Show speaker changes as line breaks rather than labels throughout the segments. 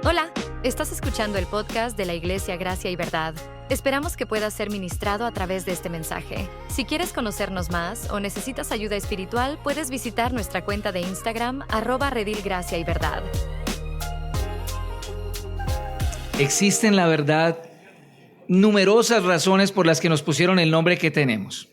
Hola, estás escuchando el podcast de la Iglesia Gracia y Verdad. Esperamos que puedas ser ministrado a través de este mensaje. Si quieres conocernos más o necesitas ayuda espiritual, puedes visitar nuestra cuenta de Instagram, @redilgracia y verdad.
Existen, la verdad, numerosas razones por las que nos pusieron el nombre que tenemos.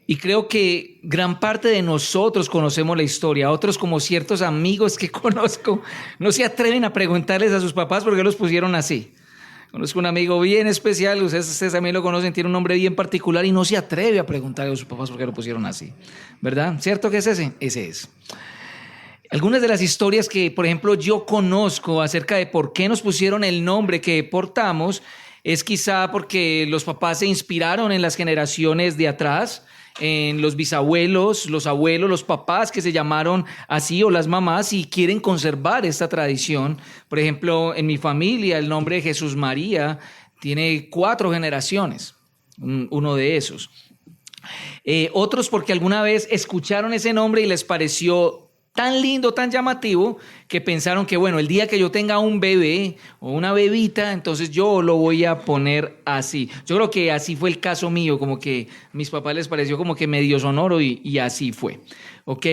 Y creo que gran parte de nosotros conocemos la historia. Otros, como ciertos amigos que conozco, no se atreven a preguntarles a sus papás por qué los pusieron así. Conozco un amigo bien especial, ustedes también lo conocen, tiene un nombre bien particular y no se atreve a preguntarle a sus papás por qué lo pusieron así. ¿Verdad? ¿Cierto que es ese? Ese es. Algunas de las historias que, por ejemplo, yo conozco acerca de por qué nos pusieron el nombre que portamos es quizá porque los papás se inspiraron en las generaciones de atrás, en los bisabuelos, los abuelos, los papás que se llamaron así, o las mamás, y quieren conservar esta tradición. Por ejemplo, en mi familia el nombre de Jesús María tiene 4 generaciones, uno de esos. Otros porque alguna vez escucharon ese nombre y les pareció tan lindo, tan llamativo, que pensaron que, bueno, el día que yo tenga un bebé o una bebita, entonces yo lo voy a poner así. Yo creo que así fue el caso mío, como que a mis papás les pareció como que medio sonoro y así fue. ¿Ok?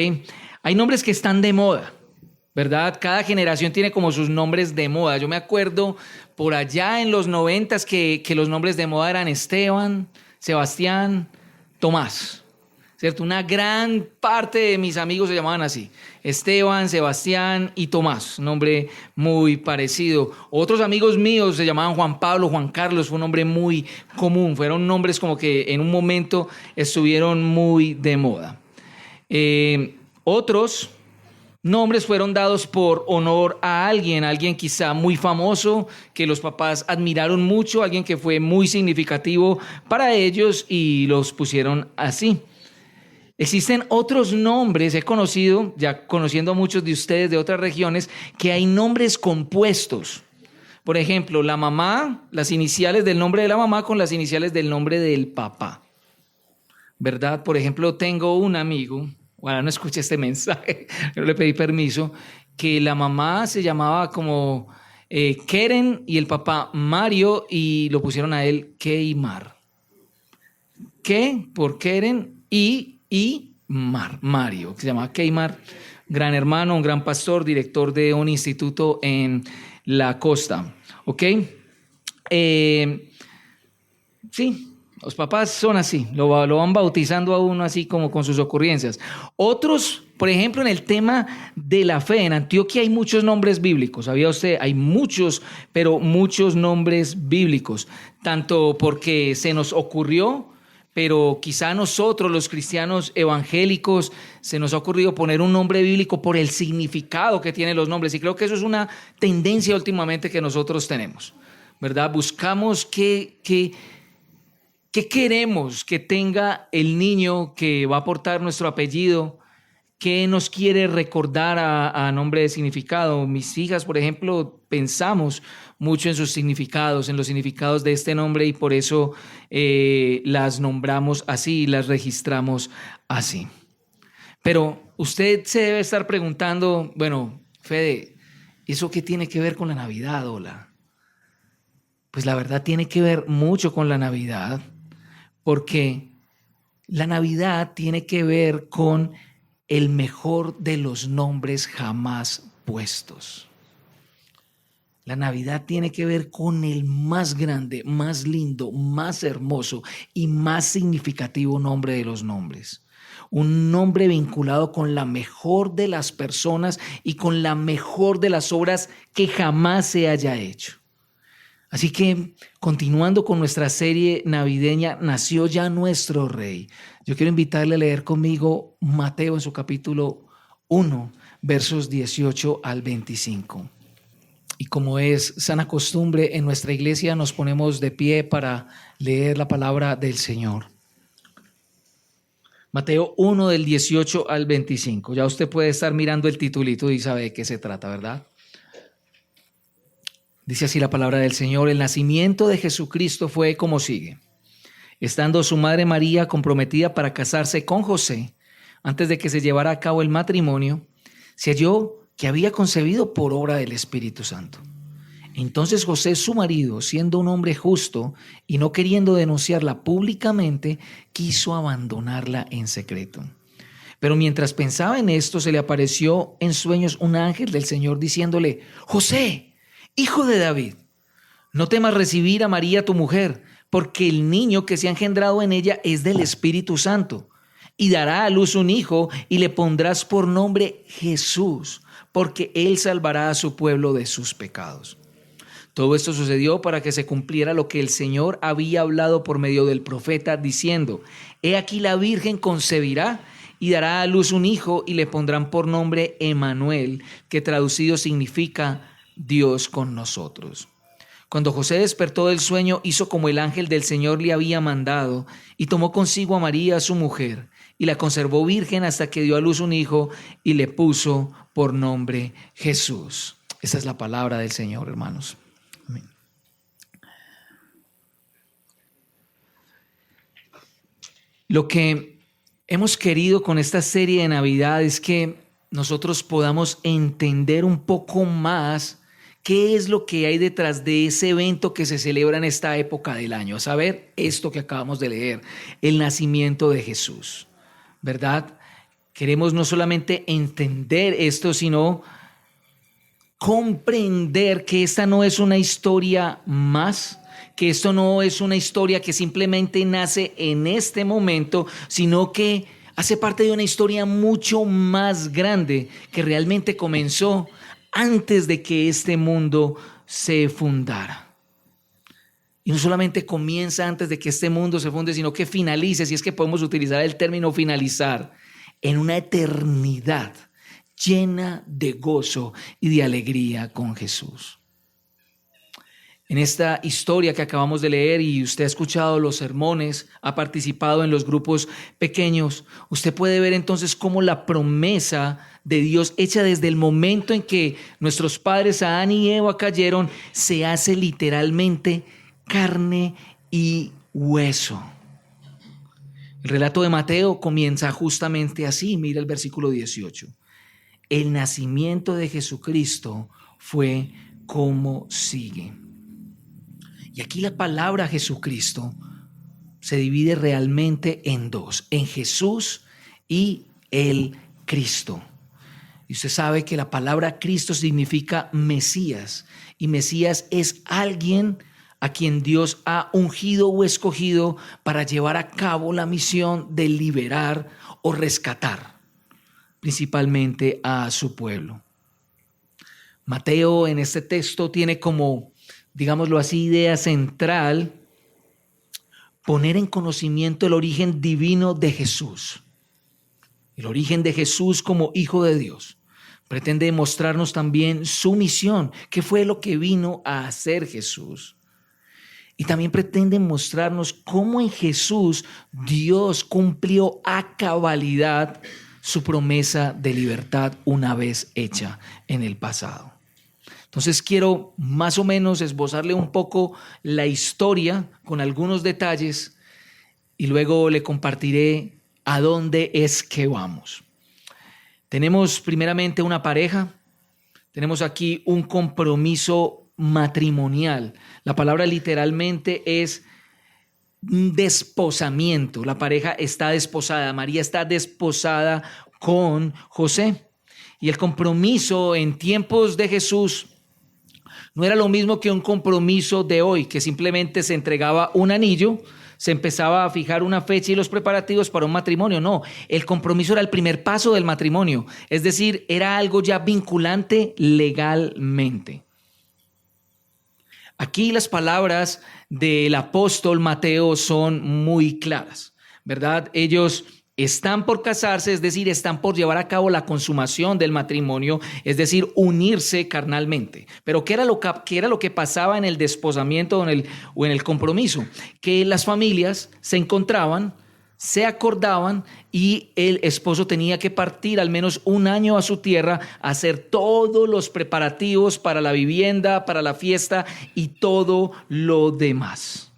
Hay nombres que están de moda, ¿verdad? Cada generación tiene como sus nombres de moda. Yo me acuerdo por allá en los 90s que los nombres de moda eran Esteban, Sebastián, Tomás. ¿Cierto? Una gran parte de mis amigos se llamaban así: Esteban, Sebastián y Tomás, un nombre muy parecido. Otros amigos míos se llamaban Juan Pablo, Juan Carlos, fue un nombre muy común. Fueron nombres como que en un momento estuvieron muy de moda. Otros nombres fueron dados por honor a alguien quizá muy famoso, que los papás admiraron mucho, alguien que fue muy significativo para ellos y los pusieron así. Existen otros nombres, he conocido, ya conociendo a muchos de ustedes de otras regiones, que hay nombres compuestos. Por ejemplo, la mamá, las iniciales del nombre de la mamá con las iniciales del nombre del papá. ¿Verdad? Por ejemplo, tengo un amigo, bueno, no escuché este mensaje, yo le pedí permiso, que la mamá se llamaba como Keren y el papá Mario, y lo pusieron a él Keimar. Ke por Keren y Mario, que se llamaba Keimar, gran hermano, un gran pastor, director de un instituto en la costa. ¿Ok? Sí, los papás son así, lo van bautizando a uno así como con sus ocurrencias. Otros, por ejemplo, en el tema de la fe, en Antioquia hay muchos nombres bíblicos, ¿sabía usted? Hay muchos, pero muchos nombres bíblicos, tanto porque se nos ocurrió, pero quizá a nosotros, los cristianos evangélicos, se nos ha ocurrido poner un nombre bíblico por el significado que tienen los nombres. Y creo que eso es una tendencia últimamente que nosotros tenemos, ¿verdad? Buscamos qué queremos que tenga el niño que va a portar nuestro apellido, qué nos quiere recordar a nombre de significado. Mis hijas, por ejemplo, pensamos mucho en sus significados, en los significados de este nombre, y por eso las nombramos así, las registramos así. Pero usted se debe estar preguntando, bueno, Fede, ¿eso qué tiene que ver con la Navidad, hola? Pues la verdad tiene que ver mucho con la Navidad, porque la Navidad tiene que ver con el mejor de los nombres jamás puestos. La Navidad tiene que ver con el más grande, más lindo, más hermoso y más significativo nombre de los nombres. Un nombre vinculado con la mejor de las personas y con la mejor de las obras que jamás se haya hecho. Así que, continuando con nuestra serie navideña, Nació ya nuestro Rey, yo quiero invitarle a leer conmigo Mateo en su capítulo 1, versos 18 al 25. Y como es sana costumbre, en nuestra iglesia nos ponemos de pie para leer la palabra del Señor. Mateo 1, del 18 al 25. Ya usted puede estar mirando el titulito y sabe de qué se trata, ¿verdad? Dice así la palabra del Señor: el nacimiento de Jesucristo fue como sigue. Estando su madre María comprometida para casarse con José, antes de que se llevara a cabo el matrimonio, se halló que había concebido por obra del Espíritu Santo. Entonces José, su marido, siendo un hombre justo y no queriendo denunciarla públicamente, quiso abandonarla en secreto. Pero mientras pensaba en esto, se le apareció en sueños un ángel del Señor diciéndole: José, hijo de David, no temas recibir a María tu mujer, porque el niño que se ha engendrado en ella es del Espíritu Santo. Y dará a luz un hijo y le pondrás por nombre Jesús, porque él salvará a su pueblo de sus pecados. Todo esto sucedió para que se cumpliera lo que el Señor había hablado por medio del profeta, diciendo: He aquí la Virgen concebirá y dará a luz un hijo y le pondrán por nombre Emmanuel, que traducido significa Dios con nosotros. Cuando José despertó del sueño, hizo como el ángel del Señor le había mandado y tomó consigo a María, su mujer, y la conservó virgen hasta que dio a luz un hijo y le puso por nombre Jesús. Esa es la palabra del Señor, hermanos. Amén. Lo que hemos querido con esta serie de Navidad es que nosotros podamos entender un poco más qué es lo que hay detrás de ese evento que se celebra en esta época del año. A saber, esto que acabamos de leer, el nacimiento de Jesús, ¿verdad? Queremos no solamente entender esto, sino comprender que esta no es una historia más, que esto no es una historia que simplemente nace en este momento, sino que hace parte de una historia mucho más grande que realmente comenzó antes de que este mundo se fundara. Y no solamente comienza antes de que este mundo se funde, sino que finalice, si es que podemos utilizar el término finalizar, en una eternidad llena de gozo y de alegría con Jesús. En esta historia que acabamos de leer, y usted ha escuchado los sermones, ha participado en los grupos pequeños, usted puede ver entonces cómo la promesa de Dios hecha desde el momento en que nuestros padres Adán y Eva cayeron, se hace literalmente carne y hueso. El relato de Mateo comienza justamente así. Mira el versículo 18. El nacimiento de Jesucristo fue como sigue. Y aquí la palabra Jesucristo se divide realmente en dos: en Jesús y el Cristo. Y usted sabe que la palabra Cristo significa Mesías, y Mesías es alguien a quien Dios ha ungido o escogido para llevar a cabo la misión de liberar o rescatar, principalmente a su pueblo. Mateo en este texto tiene como, digámoslo así, idea central poner en conocimiento el origen divino de Jesús. El origen de Jesús como Hijo de Dios. Pretende mostrarnos también su misión, qué fue lo que vino a hacer Jesús. Y también pretende mostrarnos cómo en Jesús Dios cumplió a cabalidad su promesa de libertad una vez hecha en el pasado. Entonces quiero más o menos esbozarle un poco la historia con algunos detalles y luego le compartiré a dónde es que vamos. Tenemos primeramente una pareja, tenemos aquí un compromiso matrimonial. La palabra literalmente es desposamiento. La pareja está desposada, María está desposada con José. Y el compromiso en tiempos de Jesús no era lo mismo que un compromiso de hoy, que simplemente se entregaba un anillo, se empezaba a fijar una fecha y los preparativos para un matrimonio. No, el compromiso era el primer paso del matrimonio, es decir, era algo ya vinculante legalmente. Aquí las palabras del apóstol Mateo son muy claras, ¿verdad? Ellos están por casarse, es decir, están por llevar a cabo la consumación del matrimonio, es decir, unirse carnalmente. Pero ¿qué era lo que pasaba en el desposamiento o en el compromiso? Que las familias se encontraban, se acordaban y el esposo tenía que partir al menos un año a su tierra a hacer todos los preparativos para la vivienda, para la fiesta y todo lo demás.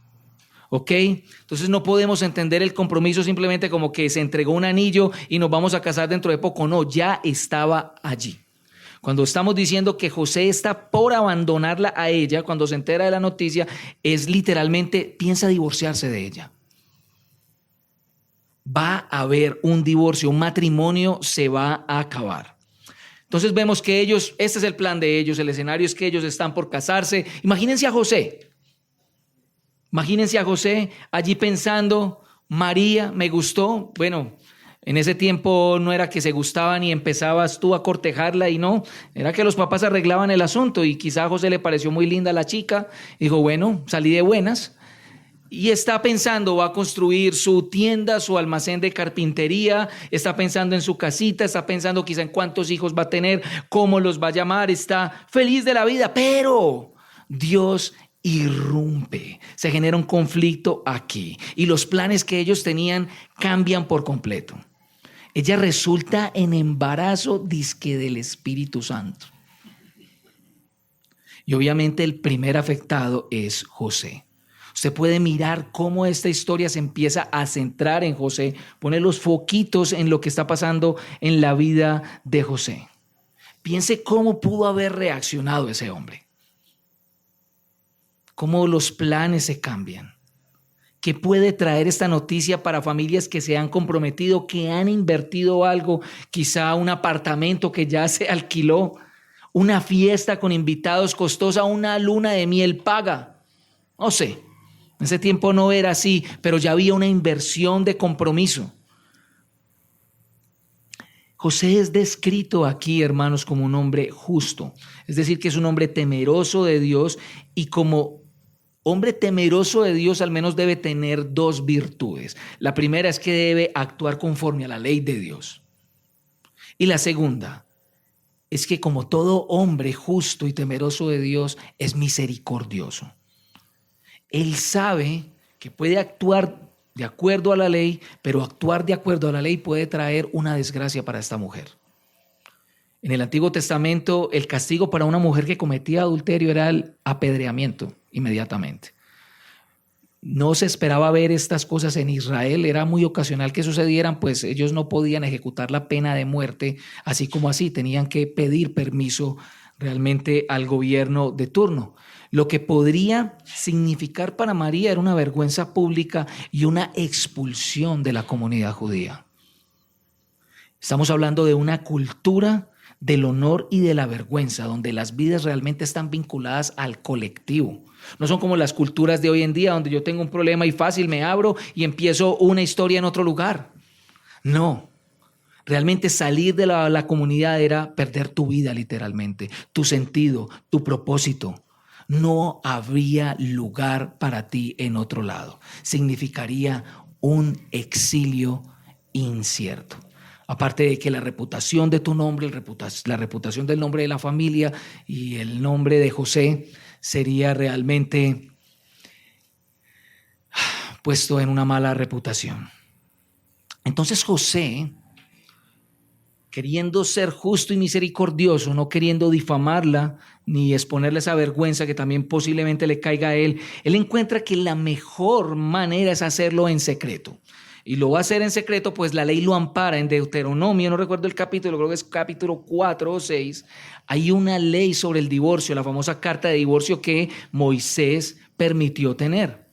¿Ok? Entonces no podemos entender el compromiso simplemente como que se entregó un anillo y nos vamos a casar dentro de poco. No, ya estaba allí. Cuando estamos diciendo que José está por abandonarla a ella, cuando se entera de la noticia, es literalmente piensa divorciarse de ella. Va a haber un divorcio, un matrimonio se va a acabar. Entonces vemos que ellos, este es el plan de ellos, el escenario es que ellos están por casarse. Imagínense a José allí pensando, María me gustó, bueno, en ese tiempo no era que se gustaban y empezabas tú a cortejarla y no, era que los papás arreglaban el asunto y quizá a José le pareció muy linda la chica, dijo, bueno, salí de buenas y está pensando, va a construir su tienda, su almacén de carpintería, está pensando en su casita, está pensando quizá en cuántos hijos va a tener, cómo los va a llamar, está feliz de la vida, pero Dios irrumpe, se genera un conflicto aquí y los planes que ellos tenían cambian por completo. Ella resulta en embarazo dizque del Espíritu Santo. Y obviamente el primer afectado es José. Usted puede mirar cómo esta historia se empieza a centrar en José, pone los foquitos en lo que está pasando en la vida de José. Piense cómo pudo haber reaccionado ese hombre. Cómo los planes se cambian. ¿Qué puede traer esta noticia para familias que se han comprometido, que han invertido algo, quizá un apartamento que ya se alquiló, una fiesta con invitados costosa, una luna de miel paga? No sé, en ese tiempo no era así, pero ya había una inversión de compromiso. José es descrito aquí, hermanos, como un hombre justo, es decir, que es un hombre temeroso de Dios y como hombre temeroso de Dios al menos debe tener dos virtudes. La primera es que debe actuar conforme a la ley de Dios. Y la segunda es que como todo hombre justo y temeroso de Dios es misericordioso. Él sabe que puede actuar de acuerdo a la ley, pero actuar de acuerdo a la ley puede traer una desgracia para esta mujer. En el Antiguo Testamento, el castigo para una mujer que cometía adulterio era el apedreamiento inmediatamente. No se esperaba ver estas cosas en Israel, era muy ocasional que sucedieran, pues ellos no podían ejecutar la pena de muerte así como así, tenían que pedir permiso realmente al gobierno de turno. Lo que podría significar para María era una vergüenza pública y una expulsión de la comunidad judía. Estamos hablando de una cultura del honor y de la vergüenza, donde las vidas realmente están vinculadas al colectivo. No son como las culturas de hoy en día, donde yo tengo un problema y fácil me abro y empiezo una historia en otro lugar. No, realmente salir de la comunidad era perder tu vida literalmente, tu sentido, tu propósito. No habría lugar para ti en otro lado. Significaría un exilio incierto. Aparte de que la reputación de tu nombre, la reputación del nombre de la familia y el nombre de José sería realmente puesto en una mala reputación. Entonces José, queriendo ser justo y misericordioso, no queriendo difamarla ni exponerle esa vergüenza que también posiblemente le caiga a él encuentra que la mejor manera es hacerlo en secreto. Y lo va a hacer en secreto, pues la ley lo ampara. En Deuteronomio, no recuerdo el capítulo, creo que es capítulo 4 o 6, hay una ley sobre el divorcio, la famosa carta de divorcio que Moisés permitió tener.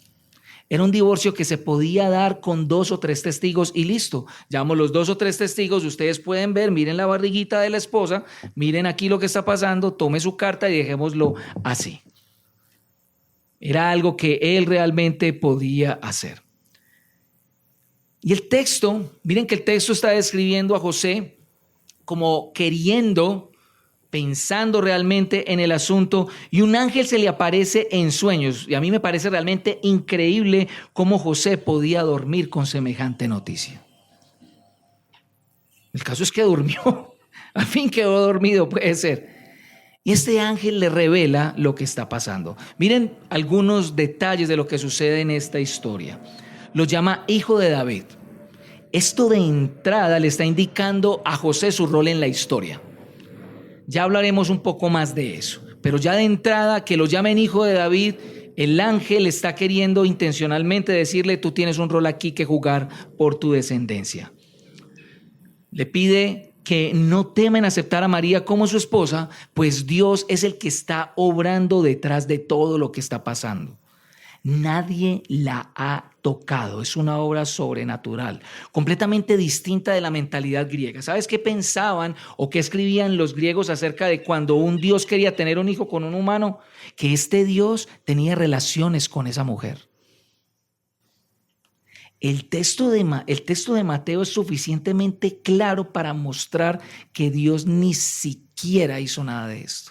Era un divorcio que se podía dar con 2 o 3 testigos y listo. Llamamos los 2 o 3 testigos, ustedes pueden ver, miren la barriguita de la esposa, miren aquí lo que está pasando, tome su carta y dejémoslo así. Era algo que él realmente podía hacer. Y el texto, miren que el texto está describiendo a José como pensando realmente en el asunto, y un ángel se le aparece en sueños. Y a mí me parece realmente increíble cómo José podía dormir con semejante noticia. El caso es que durmió, al fin quedó dormido, puede ser. Y este ángel le revela lo que está pasando. Miren algunos detalles de lo que sucede en esta historia. Lo llama hijo de David. Esto de entrada le está indicando a José su rol en la historia. Ya hablaremos un poco más de eso, pero ya de entrada que lo llamen hijo de David, el ángel está queriendo intencionalmente decirle: tú tienes un rol aquí que jugar por tu descendencia. Le pide que no temen aceptar a María como su esposa, pues Dios es el que está obrando detrás de todo lo que está pasando. Nadie la ha tocado, es una obra sobrenatural, completamente distinta de la mentalidad griega. ¿Sabes qué pensaban o qué escribían los griegos acerca de cuando un Dios quería tener un hijo con un humano? Que este Dios tenía relaciones con esa mujer. El texto de Mateo es suficientemente claro para mostrar que Dios ni siquiera hizo nada de esto.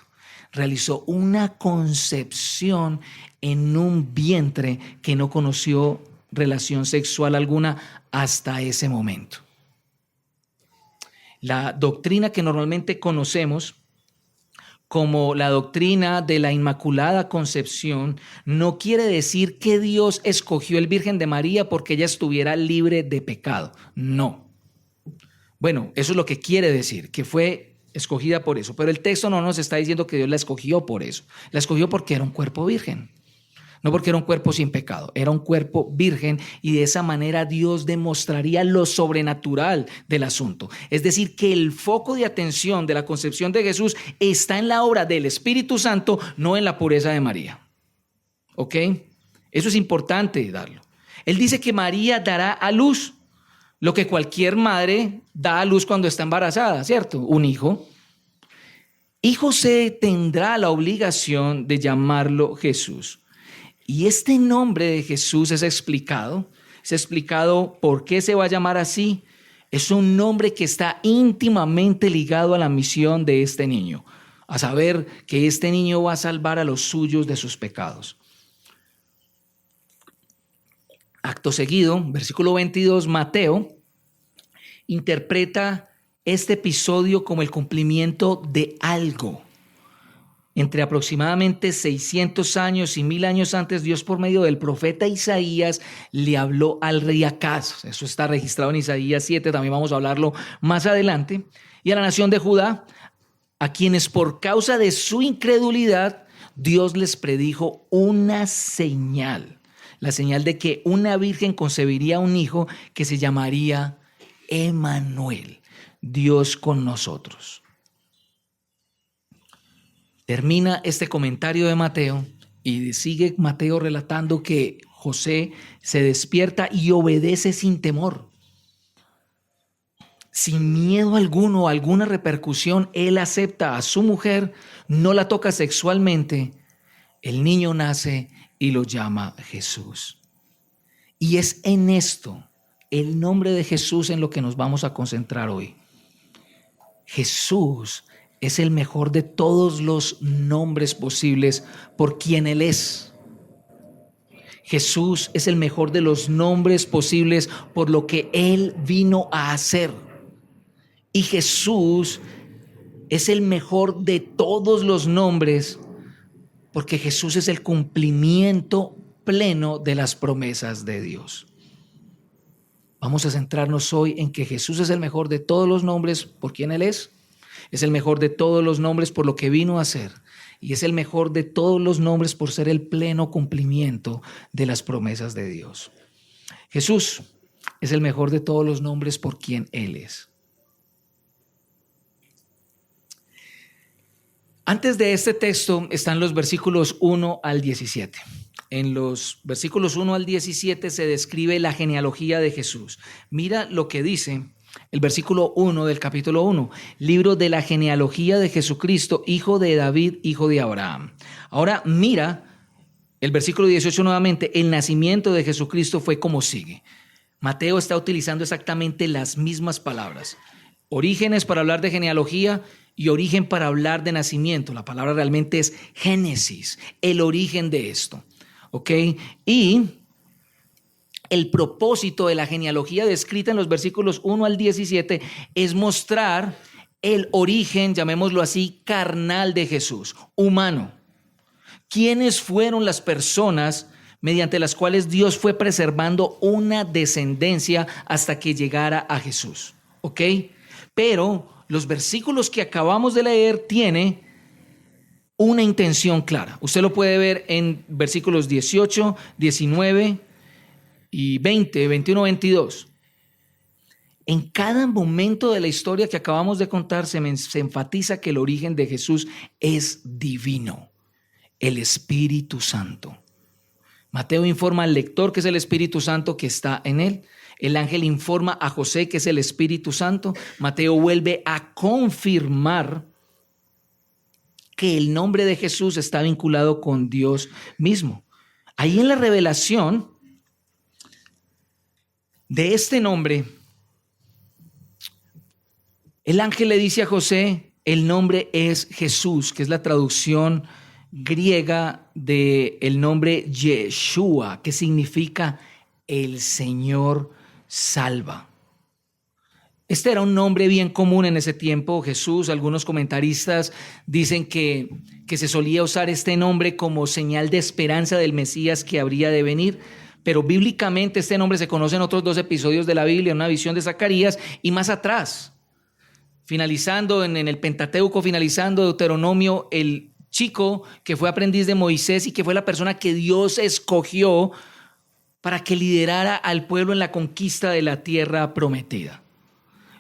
Realizó una concepción en un vientre que no conoció relación sexual alguna hasta ese momento. La doctrina que normalmente conocemos como la doctrina de la Inmaculada Concepción no quiere decir que Dios escogió el Virgen de María porque ella estuviera libre de pecado. No. Bueno, eso es lo que quiere decir, que fue escogida por eso. Pero el texto no nos está diciendo que Dios la escogió por eso. La escogió porque era un cuerpo virgen. No porque era un cuerpo sin pecado, era un cuerpo virgen, y de esa manera Dios demostraría lo sobrenatural del asunto. Es decir, que el foco de atención de la concepción de Jesús está en la obra del Espíritu Santo, no en la pureza de María. ¿Ok? Eso es importante darlo. Él dice que María dará a luz lo que cualquier madre da a luz cuando está embarazada, ¿cierto? Un hijo. Y José tendrá la obligación de llamarlo Jesús. Y este nombre de Jesús es explicado por qué se va a llamar así. Es un nombre que está íntimamente ligado a la misión de este niño, a saber que este niño va a salvar a los suyos de sus pecados. Acto seguido, versículo 22, Mateo interpreta este episodio como el cumplimiento de algo. Entre aproximadamente 600 años y 1000 años antes, Dios por medio del profeta Isaías le habló al rey Acaz. Eso está registrado en Isaías 7, también vamos a hablarlo más adelante. Y a la nación de Judá, a quienes por causa de su incredulidad, Dios les predijo una señal. La señal de que una virgen concebiría un hijo que se llamaría Emmanuel, Dios con nosotros. Termina este comentario de Mateo y sigue Mateo relatando que José se despierta y obedece sin temor. Sin miedo alguno, alguna repercusión, él acepta a su mujer, no la toca sexualmente, el niño nace y lo llama Jesús. Y es en esto, el nombre de Jesús, en lo que nos vamos a concentrar hoy. Jesús es el mejor de todos los nombres posibles por quien Él es. Jesús es el mejor de los nombres posibles por lo que Él vino a hacer. Y Jesús es el mejor de todos los nombres porque Jesús es el cumplimiento pleno de las promesas de Dios. Vamos a centrarnos hoy en que Jesús es el mejor de todos los nombres por quien Él es el mejor de todos los nombres por lo que vino a hacer, y es el mejor de todos los nombres por ser el pleno cumplimiento de las promesas de Dios. Jesús es el mejor de todos los nombres por quien Él es. Antes de este texto están los versículos 1 al 17. En los versículos 1 al 17 se describe la genealogía de Jesús. Mira lo que dice el versículo 1 del capítulo 1, libro de la genealogía de Jesucristo, hijo de David, hijo de Abraham. Ahora mira el versículo 18 nuevamente, el nacimiento de Jesucristo fue como sigue. Mateo está utilizando exactamente las mismas palabras. Orígenes para hablar de genealogía y origen para hablar de nacimiento. La palabra realmente es Génesis, el origen de esto. ¿Ok? Y el propósito de la genealogía descrita en los versículos 1 al 17 es mostrar el origen, llamémoslo así, carnal de Jesús, humano. ¿Quiénes fueron las personas mediante las cuales Dios fue preservando una descendencia hasta que llegara a Jesús? ¿Ok? Pero los versículos que acabamos de leer tienen una intención clara. Usted lo puede ver en versículos 18, 19 y 20, 21, 22. En cada momento de la historia que acabamos de contar se enfatiza que el origen de Jesús es divino, el Espíritu Santo. Mateo informa al lector que es el Espíritu Santo que está en él. El ángel informa a José que es el Espíritu Santo. Mateo vuelve a confirmar que el nombre de Jesús está vinculado con Dios mismo. Ahí en la revelación de este nombre, el ángel le dice a José, el nombre es Jesús, que es la traducción griega del nombre Yeshua, que significa el Señor salva. Este era un nombre bien común en ese tiempo, Jesús. Algunos comentaristas dicen que se solía usar este nombre como señal de esperanza del Mesías que habría de venir. Pero bíblicamente este nombre se conoce en otros 2 episodios de la Biblia, en una visión de Zacarías y más atrás. Finalizando en el Pentateuco, finalizando Deuteronomio, el chico que fue aprendiz de Moisés y que fue la persona que Dios escogió para que liderara al pueblo en la conquista de la tierra prometida.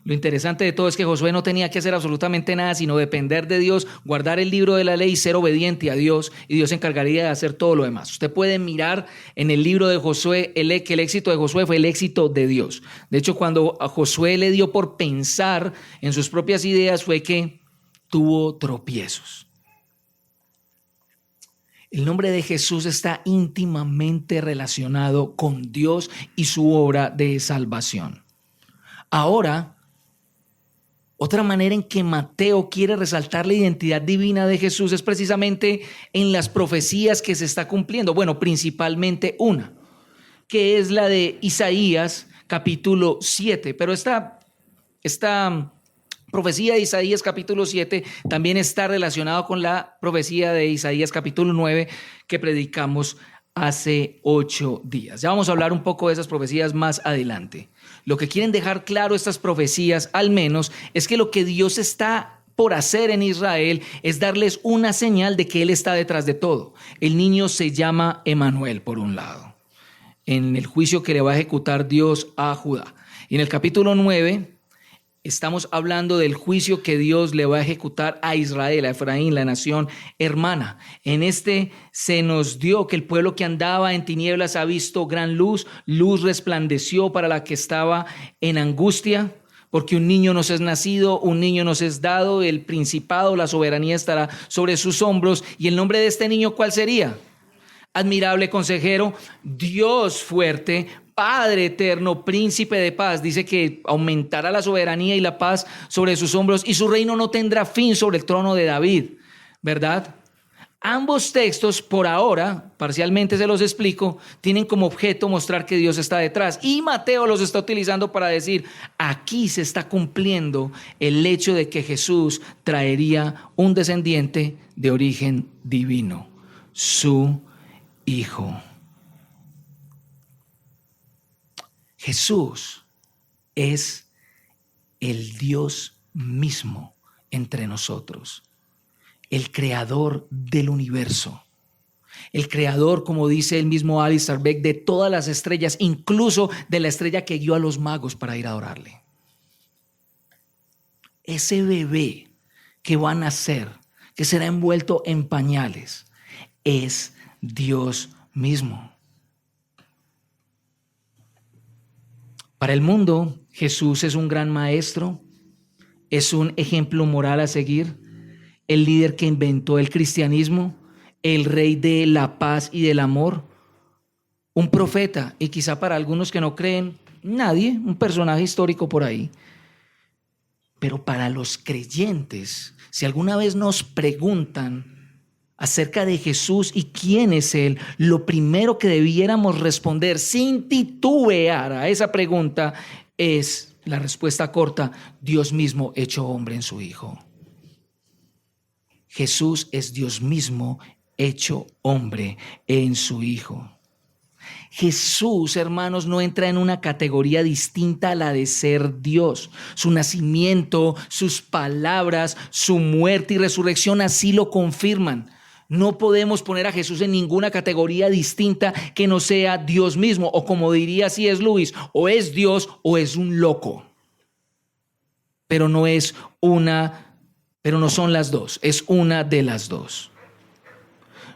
Lo interesante de todo es que Josué no tenía que hacer absolutamente nada, sino depender de Dios, guardar el libro de la ley y ser obediente a Dios, y Dios se encargaría de hacer todo lo demás. Usted puede mirar en el libro de Josué que el éxito de Josué fue el éxito de Dios. De hecho, cuando a Josué le dio por pensar en sus propias ideas, fue que tuvo tropiezos. El nombre de Jesús está íntimamente relacionado con Dios y su obra de salvación. Ahora, otra manera en que Mateo quiere resaltar la identidad divina de Jesús es precisamente en las profecías que se está cumpliendo. Bueno, principalmente una, que es la de Isaías capítulo 7. Pero esta profecía de Isaías capítulo 7 también está relacionada con la profecía de Isaías capítulo 9 que predicamos hace 8 días. Ya vamos a hablar un poco de esas profecías más adelante. Lo que quieren dejar claro estas profecías, al menos, es que lo que Dios está por hacer en Israel es darles una señal de que Él está detrás de todo. El niño se llama Emanuel, por un lado, en el juicio que le va a ejecutar Dios a Judá. Y en el capítulo 9 estamos hablando del juicio que Dios le va a ejecutar a Israel, a Efraín, la nación hermana. En este se nos dio que el pueblo que andaba en tinieblas ha visto gran luz, luz resplandeció para la que estaba en angustia, porque un niño nos es nacido, un niño nos es dado, el principado, la soberanía estará sobre sus hombros. ¿Y el nombre de este niño cuál sería? Admirable consejero, Dios fuerte, Padre eterno, príncipe de paz. Dice que aumentará la soberanía y la paz sobre sus hombros y su reino no tendrá fin sobre el trono de David, ¿verdad? Ambos textos, por ahora, parcialmente se los explico, tienen como objeto mostrar que Dios está detrás. Y Mateo los está utilizando para decir, aquí se está cumpliendo el hecho de que Jesús traería un descendiente de origen divino, su Hijo. Jesús es el Dios mismo entre nosotros, el creador del universo, el creador, como dice el mismo Alistair Beck, de todas las estrellas, incluso de la estrella que guió a los magos para ir a adorarle. Ese bebé que va a nacer, que será envuelto en pañales, es Dios mismo. Para el mundo, Jesús es un gran maestro, es un ejemplo moral a seguir, el líder que inventó el cristianismo, el rey de la paz y del amor, un profeta y quizá para algunos que no creen, nadie, un personaje histórico por ahí. Pero para los creyentes, si alguna vez nos preguntan acerca de Jesús y quién es Él, lo primero que debiéramos responder sin titubear a esa pregunta es la respuesta corta: Dios mismo hecho hombre en su Hijo. Jesús es Dios mismo hecho hombre en su Hijo. Jesús, hermanos, no entra en una categoría distinta a la de ser Dios. Su nacimiento, sus palabras, su muerte y resurrección así lo confirman. No podemos poner a Jesús en ninguna categoría distinta que no sea Dios mismo, o como diría C.S. Lewis, o es Dios o es un loco. pero no son las dos, es una de las dos.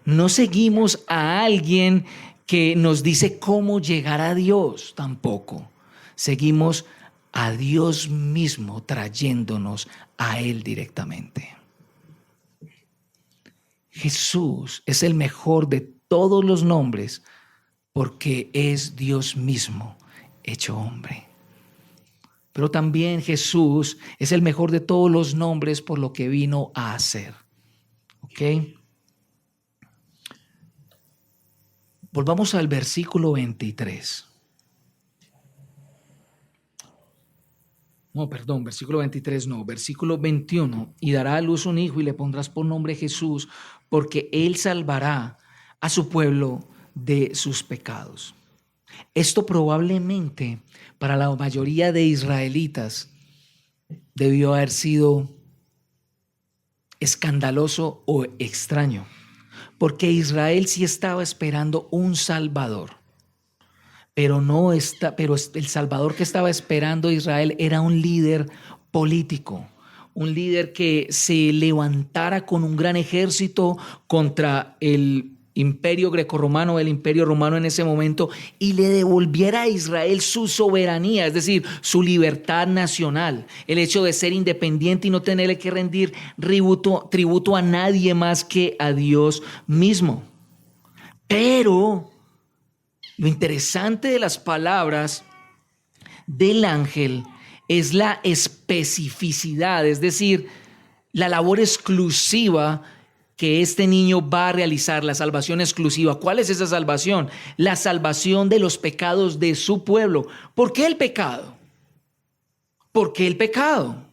No seguimos a alguien que nos dice cómo llegar a Dios, tampoco. Seguimos a Dios mismo trayéndonos a Él directamente. Jesús es el mejor de todos los nombres porque es Dios mismo hecho hombre. Pero también Jesús es el mejor de todos los nombres por lo que vino a hacer. ¿Ok? Volvamos al versículo 23. Versículo 23 no, versículo 21. Y dará a luz un hijo y le pondrás por nombre Jesús, porque él salvará a su pueblo de sus pecados. Esto probablemente para la mayoría de israelitas debió haber sido escandaloso o extraño, porque Israel sí estaba esperando un Salvador. Pero el Salvador que estaba esperando Israel era un líder político, un líder que se levantara con un gran ejército contra el imperio grecorromano, el imperio romano en ese momento, y le devolviera a Israel su soberanía, es decir, su libertad nacional, el hecho de ser independiente y no tenerle que rendir tributo a nadie más que a Dios mismo. Pero lo interesante de las palabras del ángel es la especificidad, es decir, la labor exclusiva que este niño va a realizar, la salvación exclusiva. ¿Cuál es esa salvación? La salvación de los pecados de su pueblo. ¿Por qué el pecado? ¿Por qué el pecado?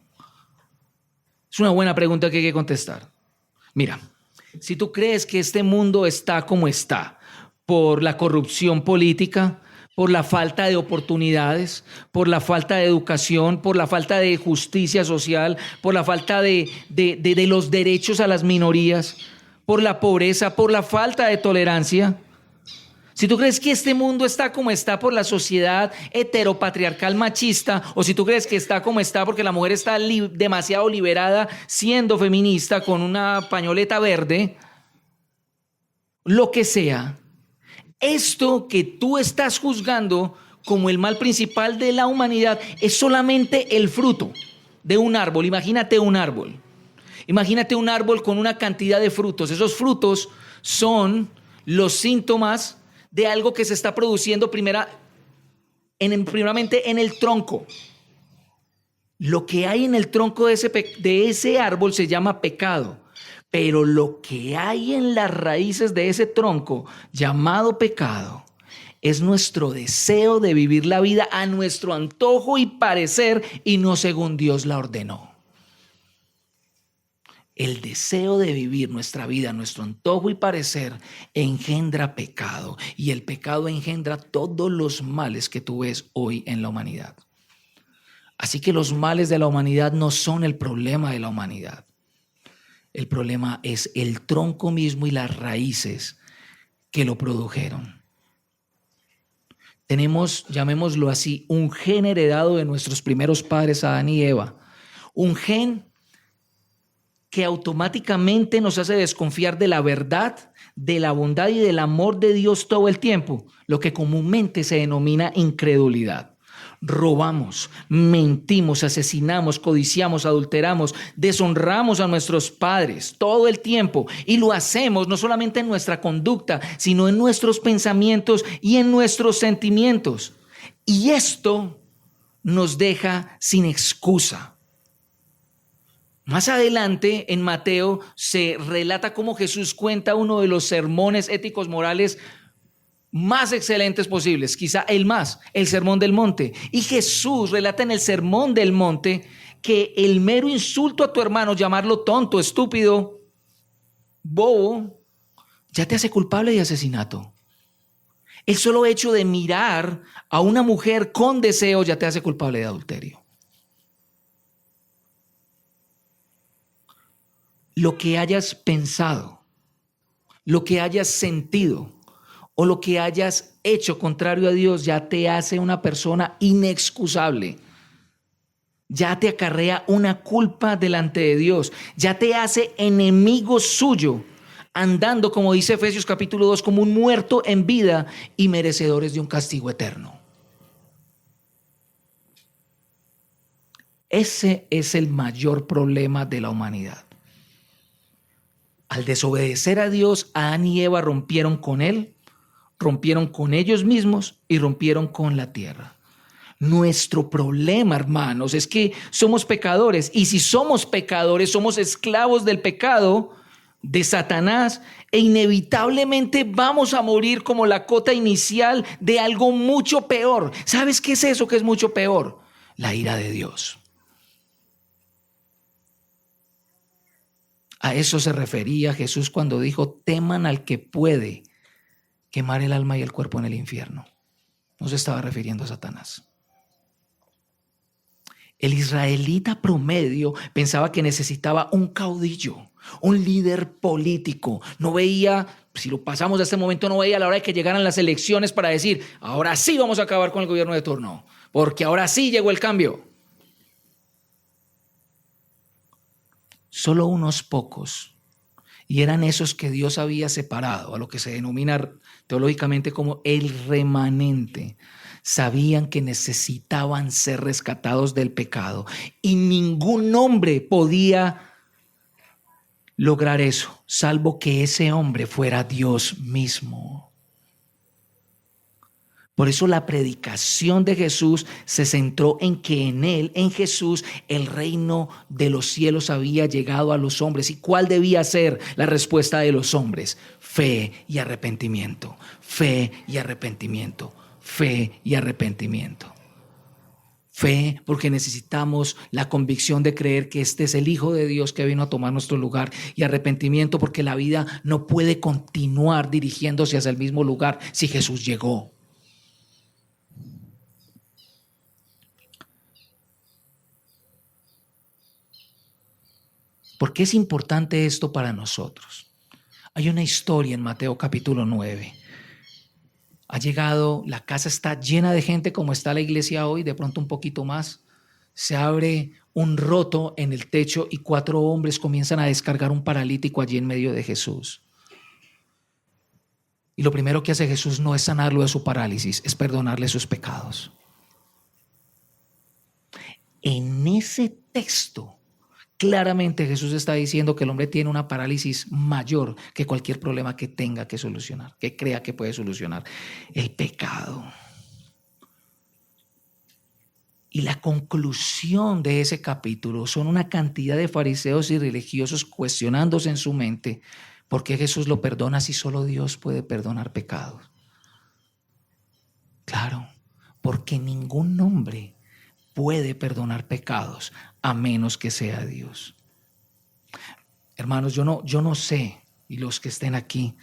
Es una buena pregunta que hay que contestar. Mira, si tú crees que este mundo está como está, por la corrupción política, por la falta de oportunidades, por la falta de educación, por la falta de justicia social, por la falta de los derechos a las minorías, por la pobreza, por la falta de tolerancia. Si tú crees que este mundo está como está por la sociedad heteropatriarcal machista, o si tú crees que está como está porque la mujer está demasiado liberada siendo feminista con una pañoleta verde, lo que sea, esto que tú estás juzgando como el mal principal de la humanidad es solamente el fruto de un árbol. Imagínate un árbol. Imagínate un árbol con una cantidad de frutos. Esos frutos son los síntomas de algo que se está produciendo primeramente en el tronco. Lo que hay en el tronco de ese árbol se llama pecado. Pero lo que hay en las raíces de ese tronco llamado pecado es nuestro deseo de vivir la vida a nuestro antojo y parecer y no según Dios la ordenó. El deseo de vivir nuestra vida a nuestro antojo y parecer engendra pecado, y el pecado engendra todos los males que tú ves hoy en la humanidad. Así que los males de la humanidad no son el problema de la humanidad. El problema es el tronco mismo y las raíces que lo produjeron. Tenemos, llamémoslo así, un gen heredado de nuestros primeros padres, Adán y Eva. Un gen que automáticamente nos hace desconfiar de la verdad, de la bondad y del amor de Dios todo el tiempo, lo que comúnmente se denomina incredulidad. Robamos, mentimos, asesinamos, codiciamos, adulteramos, deshonramos a nuestros padres todo el tiempo, y lo hacemos no solamente en nuestra conducta, sino en nuestros pensamientos y en nuestros sentimientos. Y esto nos deja sin excusa. Más adelante en Mateo se relata cómo Jesús cuenta uno de los sermones éticos morales más excelentes posibles, quizá el Sermón del Monte. Y Jesús relata en el Sermón del Monte que el mero insulto a tu hermano, llamarlo tonto, estúpido, bobo, ya te hace culpable de asesinato. El solo hecho de mirar a una mujer con deseo ya te hace culpable de adulterio. Lo que hayas pensado, lo que hayas sentido o lo que hayas hecho contrario a Dios ya te hace una persona inexcusable. ya te acarrea una culpa delante de Dios, ya te hace enemigo suyo, andando, como dice Efesios capítulo 2, como un muerto en vida y merecedores de un castigo eterno. Ese es el mayor problema de la humanidad. Al desobedecer a Dios, Adán y Eva rompieron con Él, rompieron con ellos mismos y rompieron con la tierra. Nuestro problema, hermanos, es que somos pecadores, y si somos pecadores, somos esclavos del pecado, de Satanás, e inevitablemente vamos a morir como la cota inicial de algo mucho peor. ¿Sabes qué es eso que es mucho peor? La ira de Dios. A eso se refería Jesús cuando dijo: teman al que puede quemar el alma y el cuerpo en el infierno. No se estaba refiriendo a Satanás. El israelita promedio pensaba que necesitaba un caudillo, un líder político. No veía, si lo pasamos a este momento, no veía a la hora de que llegaran las elecciones para decir: ahora sí vamos a acabar con el gobierno de turno, porque ahora sí llegó el cambio. Solo unos pocos, y eran esos que Dios había separado, a lo que se denomina teológicamente como el remanente, sabían que necesitaban ser rescatados del pecado, y ningún hombre podía lograr eso, salvo que ese hombre fuera Dios mismo. Por eso la predicación de Jesús se centró en que en Él, en Jesús, el reino de los cielos había llegado a los hombres. ¿Y cuál debía ser la respuesta de los hombres? Fe y arrepentimiento, fe y arrepentimiento, fe y arrepentimiento. Fe porque necesitamos la convicción de creer que este es el Hijo de Dios que vino a tomar nuestro lugar, y arrepentimiento porque la vida no puede continuar dirigiéndose hacia el mismo lugar si Jesús llegó. ¿Por qué es importante esto para nosotros? Hay una historia en Mateo capítulo 9. Ha llegado, la casa está llena de gente como está la iglesia hoy, de pronto un poquito más. Se abre un roto en el techo y 4 hombres comienzan a descargar un paralítico allí en medio de Jesús. Y lo primero que hace Jesús no es sanarlo de su parálisis, es perdonarle sus pecados. En ese texto, claramente Jesús está diciendo que el hombre tiene una parálisis mayor que cualquier problema que tenga que solucionar, que crea que puede solucionar: el pecado. Y la conclusión de ese capítulo son una cantidad de fariseos y religiosos cuestionándose en su mente por qué Jesús lo perdona si solo Dios puede perdonar pecados. Claro, porque ningún hombre puede perdonar pecados a menos que sea Dios. Hermanos, yo no sé, y los que estén aquí,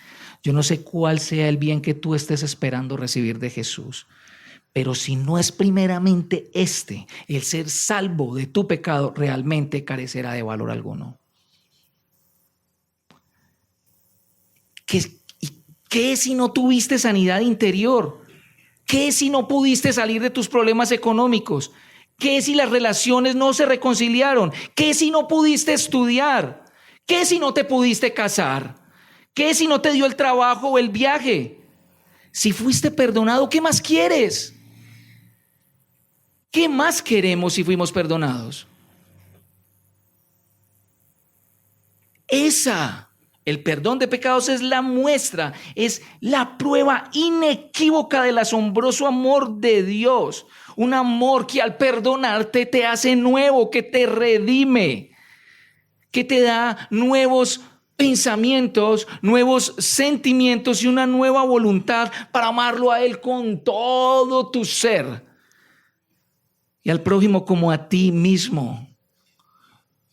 yo no sé cuál sea el bien que tú estés esperando recibir de Jesús, pero si no es primeramente el ser salvo de tu pecado, realmente carecerá de valor alguno. ¿Qué si no tuviste sanidad interior? ¿Qué si no pudiste salir de tus problemas económicos? ¿Qué si las relaciones no se reconciliaron? ¿Qué si no pudiste estudiar? ¿Qué si no te pudiste casar? ¿Qué si no te dio el trabajo o el viaje? Si fuiste perdonado, ¿qué más quieres? ¿Qué más queremos si fuimos perdonados? El perdón de pecados es la muestra, es la prueba inequívoca del asombroso amor de Dios. Un amor que al perdonarte te hace nuevo, que te redime, que te da nuevos pensamientos, nuevos sentimientos y una nueva voluntad para amarlo a Él con todo tu ser y al prójimo como a ti mismo.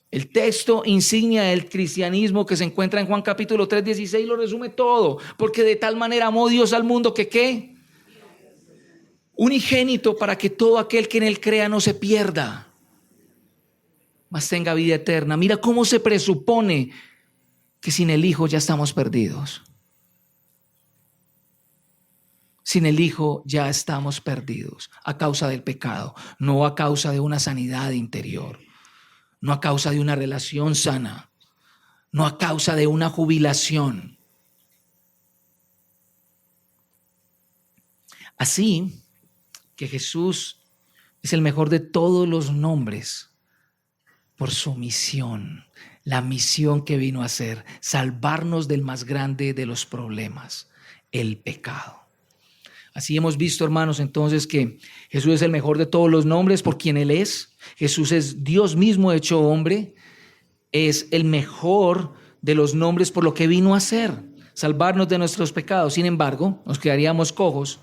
El texto insignia del cristianismo que se encuentra en Juan capítulo 3, 16 lo resume todo, porque de tal manera amó Dios al mundo que ¿qué? Unigénito, para que todo aquel que en Él crea no se pierda, mas tenga vida eterna. Mira cómo se presupone que sin el Hijo ya estamos perdidos. Sin el Hijo ya estamos perdidos a causa del pecado, no a causa de una sanidad interior, no a causa de una relación sana, no a causa de una jubilación. Así que Jesús es el mejor de todos los nombres por su misión, la misión que vino a hacer, salvarnos del más grande de los problemas, el pecado. Así hemos visto, hermanos, entonces que Jesús es el mejor de todos los nombres por quien Él es. Jesús es Dios mismo hecho hombre. Es el mejor de los nombres por lo que vino a hacer, salvarnos de nuestros pecados. Sin embargo, nos quedaríamos cojos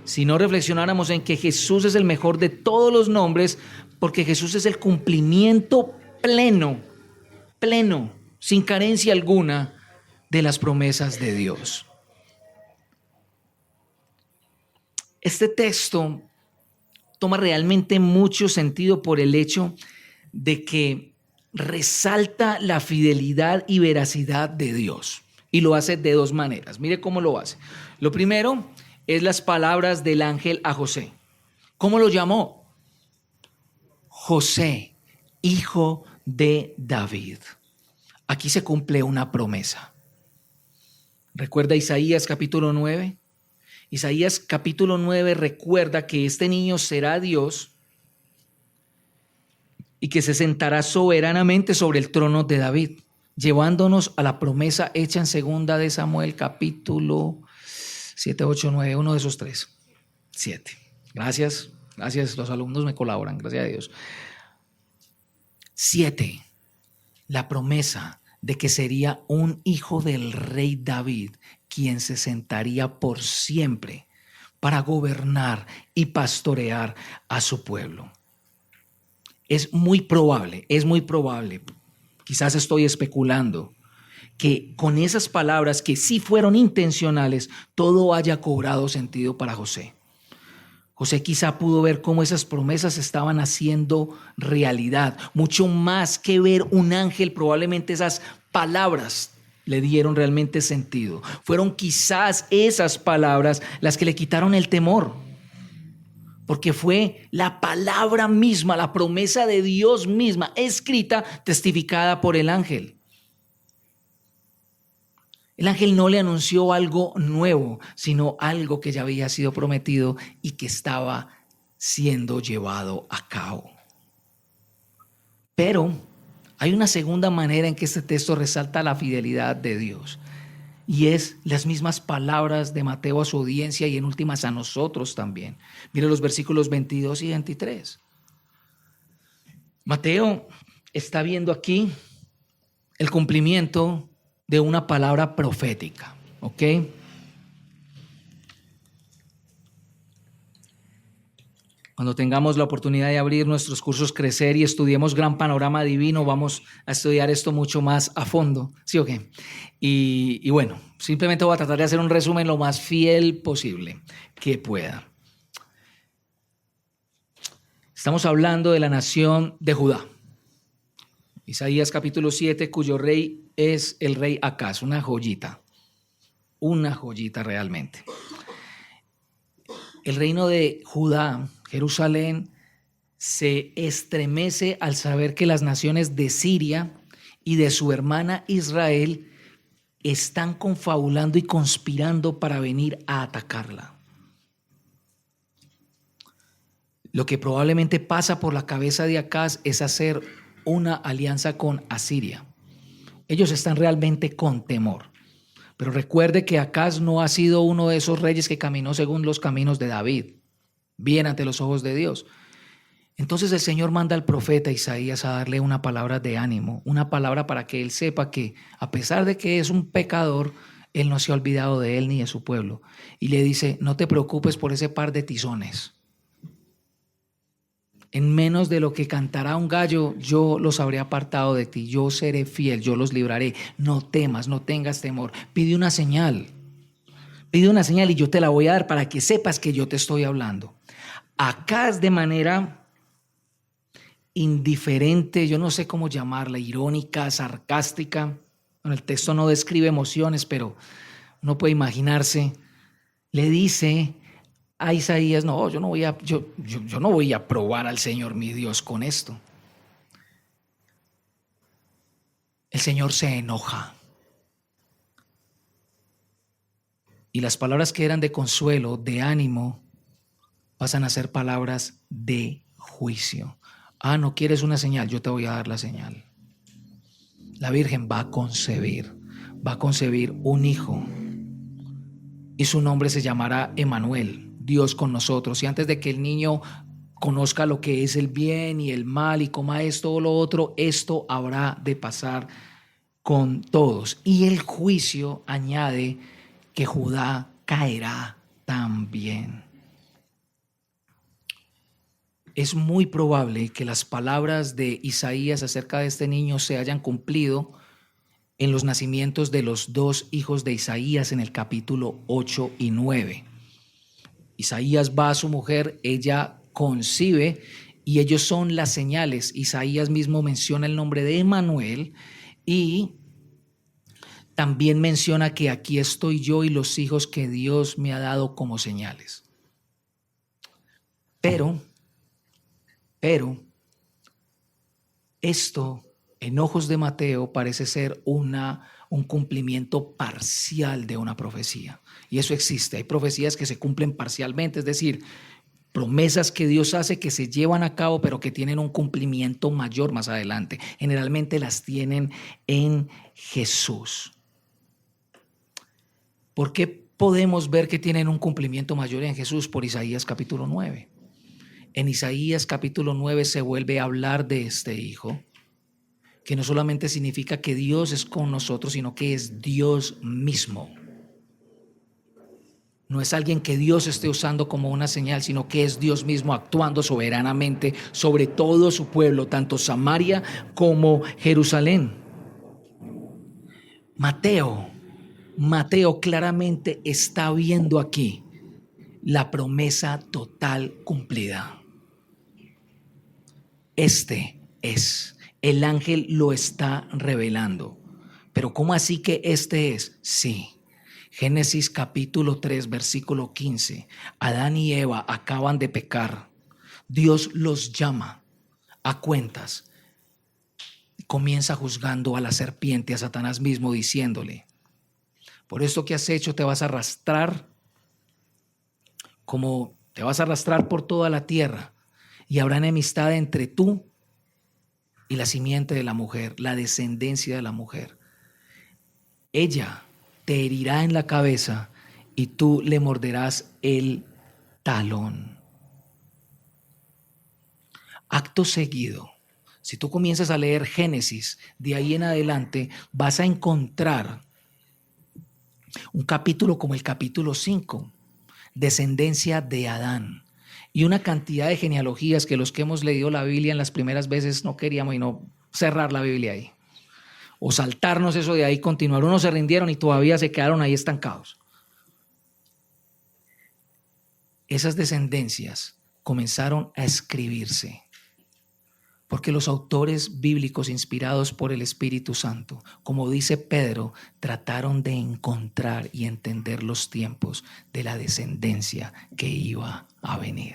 si no reflexionáramos en que Jesús es el mejor de todos los nombres, porque Jesús es el cumplimiento pleno, sin carencia alguna de las promesas de Dios. Este texto toma realmente mucho sentido por el hecho de que resalta la fidelidad y veracidad de Dios, y lo hace de dos maneras. Mire cómo lo hace. Lo primero es las palabras del ángel a José. ¿Cómo lo llamó? José, hijo de David. Aquí se cumple una promesa. ¿Recuerda Isaías capítulo 9? Isaías capítulo 9 recuerda que este niño será Dios y que se sentará soberanamente sobre el trono de David, llevándonos a la promesa hecha en segunda de Samuel capítulo 7, 8, 9, uno de esos tres. 7. Gracias, los alumnos me colaboran, gracias a Dios. 7. La promesa de que sería un hijo del rey David, quien se sentaría por siempre para gobernar y pastorear a su pueblo. Es muy probable, quizás estoy especulando, que con esas palabras que sí fueron intencionales, todo haya cobrado sentido para José. José quizá pudo ver cómo esas promesas estaban haciendo realidad. Mucho más que ver un ángel, probablemente esas palabras le dieron realmente sentido. Fueron quizás esas palabras las que le quitaron el temor, porque fue la palabra misma, la promesa de Dios misma, escrita, testificada por el ángel. El ángel no le anunció algo nuevo, sino algo que ya había sido prometido y que estaba siendo llevado a cabo. Pero hay una segunda manera en que este texto resalta la fidelidad de Dios, y es las mismas palabras de Mateo a su audiencia y en últimas a nosotros también. Mire los versículos 22 y 23. Mateo está viendo aquí el cumplimiento de una palabra profética, ¿ok? Cuando tengamos la oportunidad de abrir nuestros cursos Crecer y estudiemos Gran Panorama Divino, vamos a estudiar esto mucho más a fondo, ¿sí o qué? Y bueno, simplemente voy a tratar de hacer un resumen lo más fiel posible que pueda. Estamos hablando de la nación de Judá. Isaías capítulo 7, cuyo rey es el rey Acaz, una joyita realmente. El reino de Judá, Jerusalén, se estremece al saber que las naciones de Siria y de su hermana Israel están confabulando y conspirando para venir a atacarla. Lo que probablemente pasa por la cabeza de Acaz es hacer una alianza con Asiria. Ellos están realmente con temor. Pero recuerde que Acaz no ha sido uno de esos reyes que caminó según los caminos de David, bien ante los ojos de Dios. Entonces el Señor manda al profeta Isaías a darle una palabra de ánimo, una palabra para que él sepa que a pesar de que es un pecador, él no se ha olvidado de él ni de su pueblo. Y le dice, no te preocupes por ese par de tizones. En menos de lo que cantará un gallo, yo los habré apartado de ti. Yo seré fiel, yo los libraré. No temas, no tengas temor. Pide una señal y yo te la voy a dar para que sepas que yo te estoy hablando. Acaz de manera indiferente, yo no sé cómo llamarla, irónica, sarcástica. Bueno, el texto no describe emociones, pero uno puede imaginarse le dice a Isaías: no, yo no voy a probar al Señor mi Dios con esto. El Señor se enoja. Y las palabras que eran de consuelo, de ánimo, pasan a ser palabras de juicio. Ah, ¿no quieres una señal? Yo te voy a dar la señal. La Virgen va a concebir un hijo. Y su nombre se llamará Emmanuel, Dios con nosotros. Y antes de que el niño conozca lo que es el bien y el mal y coma esto o lo otro, esto habrá de pasar con todos. Y el juicio añade que Judá caerá también. Es muy probable que las palabras de Isaías acerca de este niño se hayan cumplido en los nacimientos de los dos hijos de Isaías en el capítulo 8 y 9. Isaías va a su mujer, ella concibe y ellos son las señales. Isaías mismo menciona el nombre de Emmanuel y también menciona que aquí estoy yo y los hijos que Dios me ha dado como señales. Pero esto en ojos de Mateo parece ser un cumplimiento parcial de una profecía. Y eso existe. Hay profecías que se cumplen parcialmente, es decir, promesas que Dios hace que se llevan a cabo, pero que tienen un cumplimiento mayor más adelante. Generalmente las tienen en Jesús. ¿Por qué podemos ver que tienen un cumplimiento mayor en Jesús? Por Isaías capítulo 9. En Isaías capítulo 9 se vuelve a hablar de este hijo, que no solamente significa que Dios es con nosotros, sino que es Dios mismo. No es alguien que Dios esté usando como una señal, sino que es Dios mismo actuando soberanamente sobre todo su pueblo, tanto Samaria como Jerusalén. Mateo claramente está viendo aquí la promesa total cumplida. El ángel lo está revelando. Pero ¿cómo así que este es? Sí. Génesis capítulo 3, versículo 15. Adán y Eva acaban de pecar. Dios los llama a cuentas. Comienza juzgando a la serpiente, a Satanás mismo, diciéndole: por esto que has hecho te vas a arrastrar por toda la tierra, y habrá enemistad entre tú y la simiente de la mujer, la descendencia de la mujer. Ella te herirá en la cabeza y tú le morderás el talón. Acto seguido, si tú comienzas a leer Génesis, de ahí en adelante vas a encontrar un capítulo como el capítulo 5, descendencia de Adán, y una cantidad de genealogías que los que hemos leído la Biblia en las primeras veces no queríamos y no cerrar la Biblia ahí, o saltarnos eso de ahí, continuar. Unos se rindieron y todavía se quedaron ahí estancados. Esas descendencias comenzaron a escribirse porque los autores bíblicos inspirados por el Espíritu Santo, como dice Pedro, trataron de encontrar y entender los tiempos de la descendencia que iba a venir.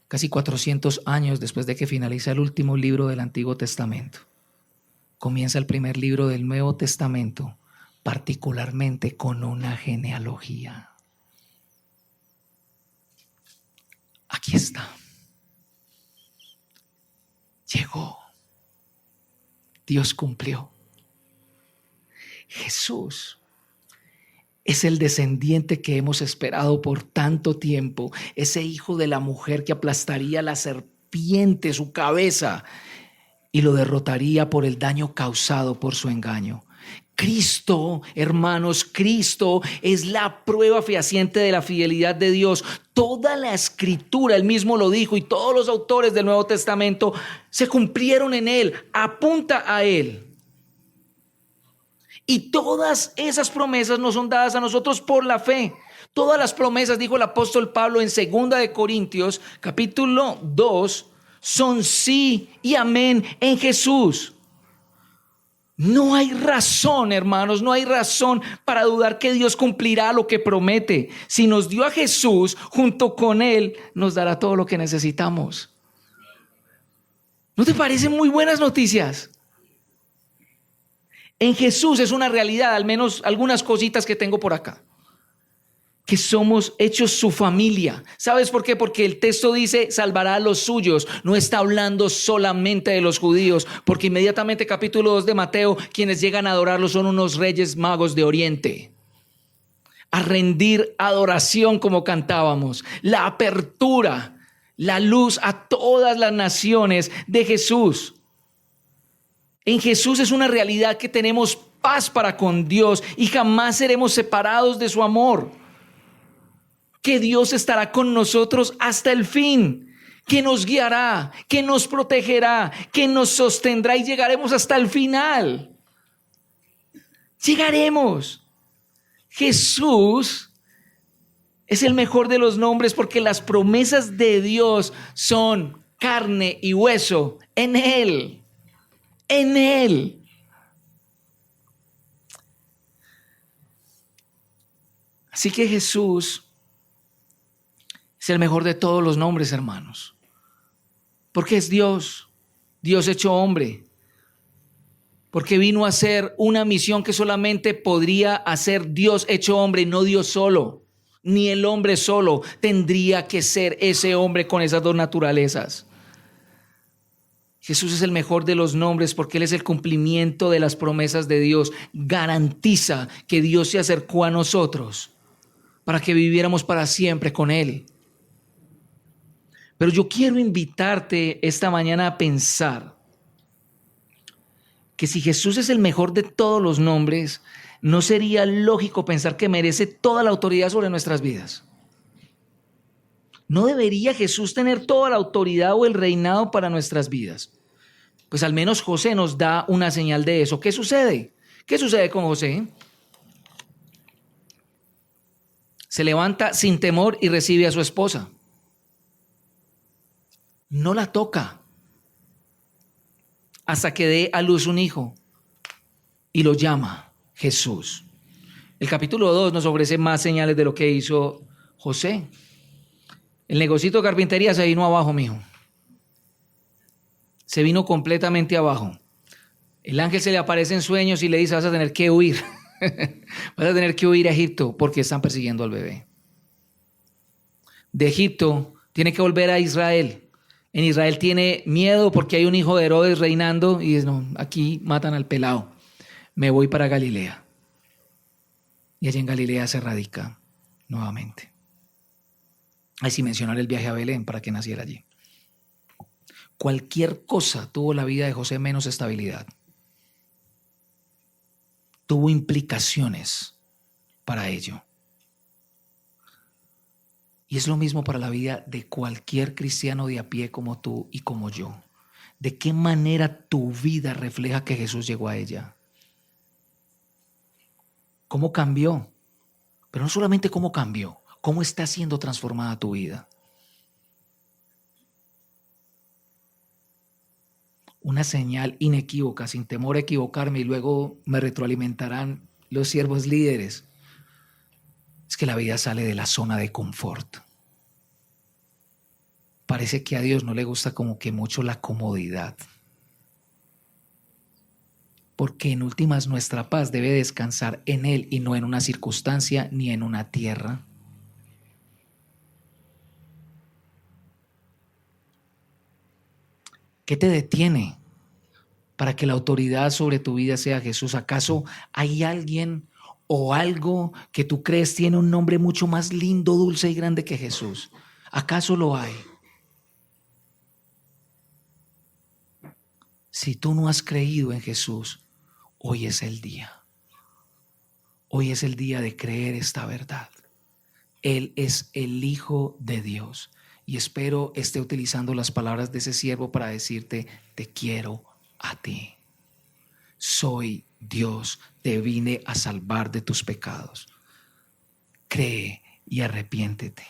Casi 400 años después de que finaliza el último libro del Antiguo Testamento, comienza el primer libro del Nuevo Testamento, particularmente con una genealogía. Aquí está. Llegó. Dios cumplió. Jesús es el descendiente que hemos esperado por tanto tiempo, ese hijo de la mujer que aplastaría la serpiente, su cabeza, y lo derrotaría por el daño causado por su engaño. Cristo, hermanos, Cristo es la prueba fehaciente de la fidelidad de Dios. Toda la escritura, él mismo lo dijo, y todos los autores del Nuevo Testamento se cumplieron en él, apunta a él. Y todas esas promesas nos son dadas a nosotros por la fe. Todas las promesas, dijo el apóstol Pablo en 2 de Corintios, capítulo 2, son sí y amén en Jesús. No hay razón, hermanos, no hay razón para dudar que Dios cumplirá lo que promete. Si nos dio a Jesús, junto con Él, nos dará todo lo que necesitamos. ¿No te parecen muy buenas noticias? En Jesús es una realidad, al menos algunas cositas que tengo por acá. Que somos hechos su familia. ¿Sabes por qué? Porque el texto dice salvará a los suyos. No está hablando solamente de los judíos, porque inmediatamente capítulo 2 de Mateo, quienes llegan a adorarlo son unos reyes magos de Oriente. A rendir adoración como cantábamos. La apertura, la luz a todas las naciones de Jesús. En Jesús es una realidad que tenemos paz para con Dios y jamás seremos separados de su amor. Que Dios estará con nosotros hasta el fin, que nos guiará, que nos protegerá, que nos sostendrá y llegaremos hasta el final. Llegaremos. Jesús es el mejor de los nombres porque las promesas de Dios son carne y hueso en Él. En Él. Así que Jesús es el mejor de todos los nombres, hermanos. Porque es Dios, Dios hecho hombre. Porque vino a hacer una misión que solamente podría hacer Dios hecho hombre, no Dios solo, ni el hombre solo. Tendría que ser ese hombre con esas dos naturalezas. Jesús es el mejor de los nombres porque Él es el cumplimiento de las promesas de Dios. Garantiza que Dios se acercó a nosotros para que viviéramos para siempre con Él. Pero yo quiero invitarte esta mañana a pensar que si Jesús es el mejor de todos los nombres, ¿no sería lógico pensar que merece toda la autoridad sobre nuestras vidas? ¿No debería Jesús tener toda la autoridad o el reinado para nuestras vidas? Pues al menos José nos da una señal de eso. ¿Qué sucede? ¿Qué sucede con José? Se levanta sin temor y recibe a su esposa. No la toca hasta que dé a luz un hijo y lo llama Jesús. El capítulo 2 nos ofrece más señales de lo que hizo José. El negocito de carpintería se vino abajo, mijo. Se vino completamente abajo. El ángel se le aparece en sueños y le dice: vas a tener que huir. Vas a tener que huir a Egipto porque están persiguiendo al bebé. De Egipto tiene que volver a Israel. En Israel tiene miedo porque hay un hijo de Herodes reinando y dice: no, aquí matan al pelado. Me voy para Galilea. Y allí en Galilea se radica nuevamente. Hay sin mencionar el viaje a Belén para que naciera allí. Cualquier cosa tuvo la vida de José menos estabilidad. Tuvo implicaciones para ello. Y es lo mismo para la vida de cualquier cristiano de a pie como tú y como yo. ¿De qué manera tu vida refleja que Jesús llegó a ella? ¿Cómo cambió? Pero no solamente cómo cambió, cómo está siendo transformada tu vida. Una señal inequívoca, sin temor a equivocarme, y luego me retroalimentarán los siervos líderes, es que la vida sale de la zona de confort. Parece que a Dios no le gusta como que mucho la comodidad. Porque en últimas nuestra paz debe descansar en Él y no en una circunstancia ni en una tierra. ¿Qué te detiene para que la autoridad sobre tu vida sea Jesús? ¿Acaso hay alguien o algo que tú crees tiene un nombre mucho más lindo, dulce y grande que Jesús? ¿Acaso lo hay? Si tú no has creído en Jesús, hoy es el día. Hoy es el día de creer esta verdad. Él es el Hijo de Dios. Y espero esté utilizando las palabras de ese siervo para decirte: te quiero a ti. Soy Dios, te vine a salvar de tus pecados. Cree y arrepiéntete.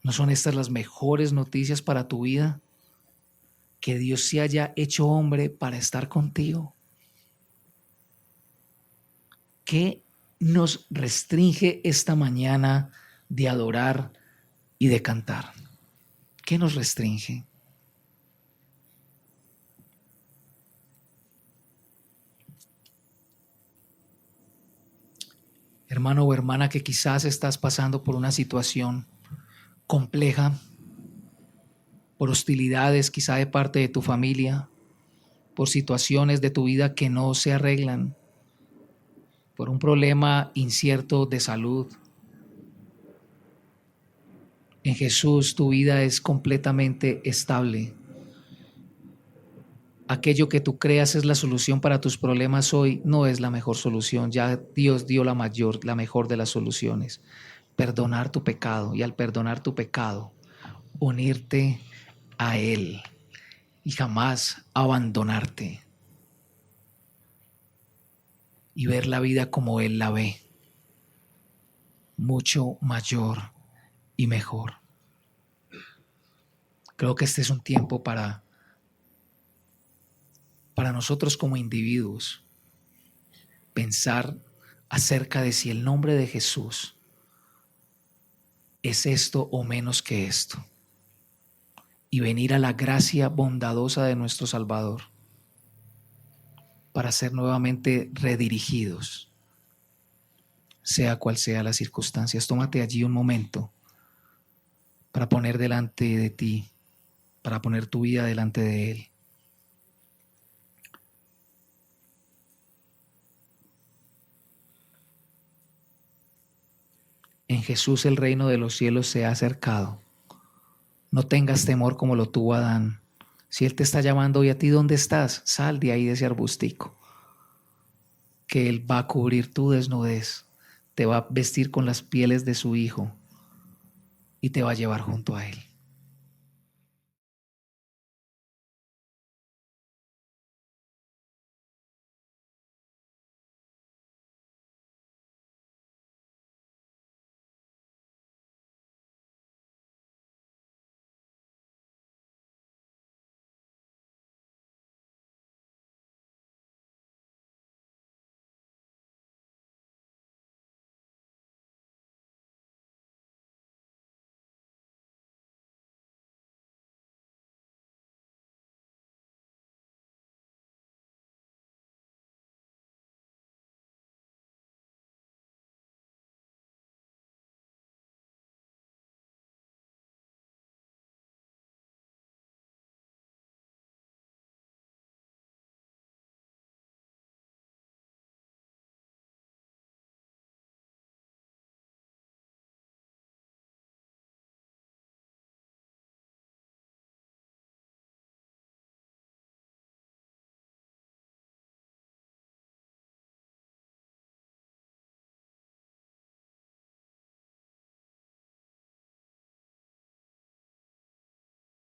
¿No son estas las mejores noticias para tu vida? que Dios se haya hecho hombre para estar contigo? ¿Qué nos restringe esta mañana de adorar y de cantar? ¿Qué nos restringe? Hermano o hermana, que quizás estás pasando por una situación compleja, por hostilidades quizá de parte de tu familia, por situaciones de tu vida que no se arreglan, por un problema incierto de salud. En Jesús tu vida es completamente estable. Aquello que tú creas es la solución para tus problemas hoy no es la mejor solución. Ya Dios dio la mejor de las soluciones. Perdonar tu pecado, y al perdonar tu pecado, unirte a Él y jamás abandonarte y ver la vida como Él la ve, mucho mayor y mejor. Creo que este es un tiempo para nosotros como individuos pensar acerca de si el nombre de Jesús es esto o menos que esto, y venir a la gracia bondadosa de nuestro Salvador para ser nuevamente redirigidos, sea cual sea las circunstancias. Tómate allí un momento para poner delante de ti, para poner tu vida delante de Él. En Jesús el reino de los cielos se ha acercado. No tengas temor como lo tuvo Adán. Si Él te está llamando hoy a ti, ¿dónde estás? Sal de ahí, de ese arbustico, que Él va a cubrir tu desnudez, te va a vestir con las pieles de su Hijo y te va a llevar junto a Él.